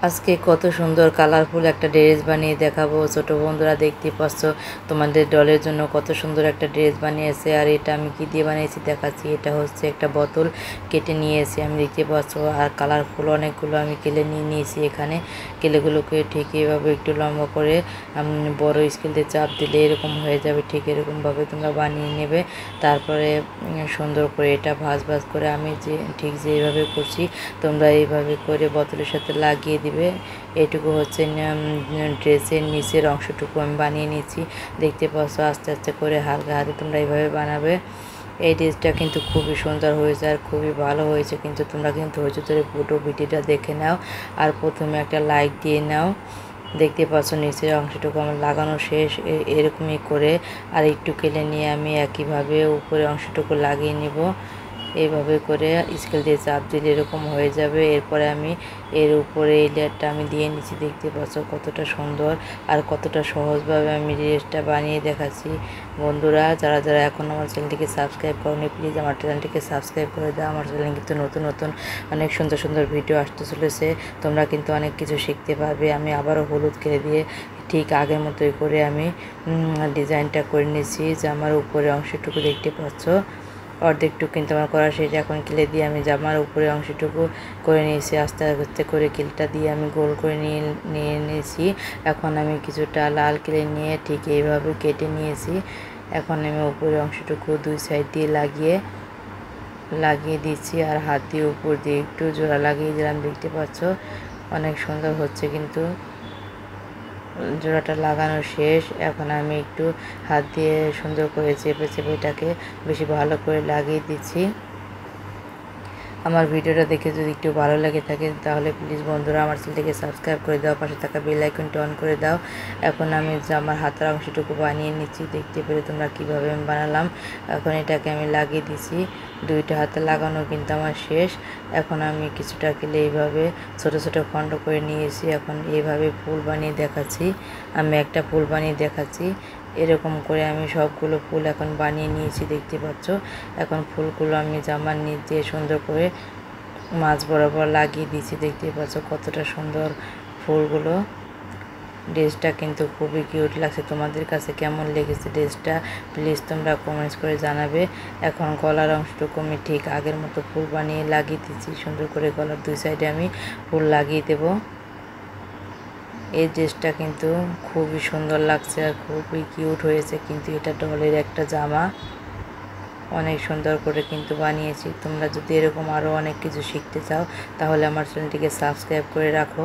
আজকে কত সুন্দর কালারফুল একটা ড্রেস বানিয়ে দেখাবো। ছোট বন্ধুরা দেখতে পাচ্ছ তোমাদের ডলের জন্য কত সুন্দর একটা ড্রেস বানিয়েছে। আর এটা আমি কি দিয়ে বানিয়েছি দেখাচ্ছি। এটা হচ্ছে একটা বোতল কেটে নিয়েছি আমি, দেখতে পাচ্ছ। আর কালারফুল অনেকগুলো আমি কেলে নিয়ে নিয়েছি। এখানে কেলেগুলোকে ঠিক এভাবে একটু লম্বা করে বড় স্কেল দিয়ে চাপ দিলে এরকম হয়ে যাবে। ঠিক এরকমভাবে তোমরা বানিয়ে নেবে। তারপরে সুন্দর করে এটা ভাঁজ ভাঁজ করে আমি ঠিক যেভাবে করছি তোমরা এইভাবে করে বোতলের সাথে লাগিয়ে দিবে। এইটুকু হচ্ছে ড্রেসের নিচের অংশটুকু আমি বানিয়ে নিয়েছি। দেখতে পাচ্ছ আস্তে আস্তে করে হালকা হাতে তোমরা এইভাবে বানাবে। এই ড্রেসটা কিন্তু খুবই সুন্দর হয়েছে আর খুবই ভালো হয়েছে। কিন্তু তোমরা কিন্তু ধৈর্য ধরে পুরো ভিডিওটা দেখে নাও আর প্রথমে একটা লাইক দিয়ে নাও। দেখতে পাচ্ছ নিচের অংশটুকু আমার লাগানো শেষ। এরকমই করে আর একটু কেলে নিয়ে আমি একইভাবে উপরের অংশটুকু লাগিয়ে নিব। এইভাবে করে স্কেল দিয়ে চাপ দিলে এরকম হয়ে যাবে। এরপরে আমি এর উপরে এই লেয়ারটা আমি দিয়ে নিচ্ছি। দেখতে পাচ্ছ কতটা সুন্দর আর কতটা সহজভাবে আমি ড্রেসটা বানিয়ে দেখাচ্ছি। বন্ধুরা যারা যারা এখন আমার চ্যানেলটিকে সাবস্ক্রাইব করোনি প্লিজ আমার চ্যানেলটিকে সাবস্ক্রাইব করে দাও। আমার চ্যানেলে কিন্তু নতুন নতুন অনেক সুন্দর সুন্দর ভিডিও আসতে চলেছে। তোমরা কিন্তু অনেক কিছু শিখতে পারবে। আমি আবারও হলুদ কেটে দিয়ে ঠিক আগের মতোই করে আমি ডিজাইনটা করে নিয়েছি। জামার উপরে অংশটুকু দেখতে পাচ্ছ অর্ধেকটুকু কিন্তু আমার করা শেষ। এখন কিলে দিয়ে আমি জামার উপরে অংশটুকু করে নিয়েছি। আস্তে আস্তে করে কিলটা দিয়ে আমি গোল করে নিয়ে নিয়েছি। এখন আমি কিছুটা লাল কিলে নিয়ে ঠিক এইভাবে কেটে নিয়েছি। এখন আমি উপরে অংশটুকু দুই সাইড দিয়ে লাগিয়ে দিচ্ছি আর হাত দিয়ে উপর দিয়ে একটু জোড়া লাগিয়ে দিলাম। দেখতে পাচ্ছ অনেক সুন্দর হচ্ছে। কিন্তু জোড়াটা লাগানো শেষ। এখন আমি একটু হাত দিয়ে সুন্দর করে চেপে চেপে এটাকে বেশি ভালো করে লাগিয়ে দিচ্ছি। আমার ভিডিওটা দেখে যদি একটু ভালো লাগে থাকে তাহলে প্লিজ বন্ধুরা আমার চ্যানেলটিকে সাবস্ক্রাইব করে দাও, পাশে থাকা বেল আইকনটি অন করে দাও। এখন আমি আমার হাতের অংশটুকু বানিয়ে নিচ্ছি। দেখতে পেরে তোমরা কীভাবে আমি বানালাম। এখন এটাকে আমি লাগিয়ে দিচ্ছি। দুইটা হাতে লাগানো কিন্তু আমার শেষ। এখন আমি কিছুটা কেলে এইভাবে ছোট ছোট খণ্ড করে নিয়েছি। এখন এইভাবে ফুল বানিয়ে দেখাচ্ছি। আমি একটা ফুল বানিয়ে দেখাচ্ছি। এরকম করে আমি সবগুলো ফুল এখন বানিয়ে নিয়েছি। দেখতে পাচ্ছ এখন ফুলগুলো আমি জামার নিচ দিয়ে সুন্দর করে মাছ বরাবর লাগিয়ে দিয়েছি। দেখতে পাচ্ছ কতটা সুন্দর ফুলগুলো। ড্রেসটা কিন্তু খুবই কিউট লাগছে। তোমাদের কাছে কেমন লেগেছে ড্রেসটা প্লিজ তোমরা কমেন্টস করে জানাবে। এখন গলার অংশটুকু আমি ঠিক আগের মতো ফুল বানিয়ে লাগিয়ে দিচ্ছি। সুন্দর করে গলার দুই সাইডে আমি ফুল লাগিয়ে দেবো। এই ড্রেসটা কিন্তু খুবই সুন্দর লাগছে আর খুবই কিউট হয়েছে। কিন্তু এটা ডলের একটা জামা, অনেক সুন্দর করে কিন্তু বানিয়েছি। তোমরা যদি এরকম আরও অনেক কিছু শিখতে চাও তাহলে আমার চ্যানেলটিকে সাবস্ক্রাইব করে রাখো।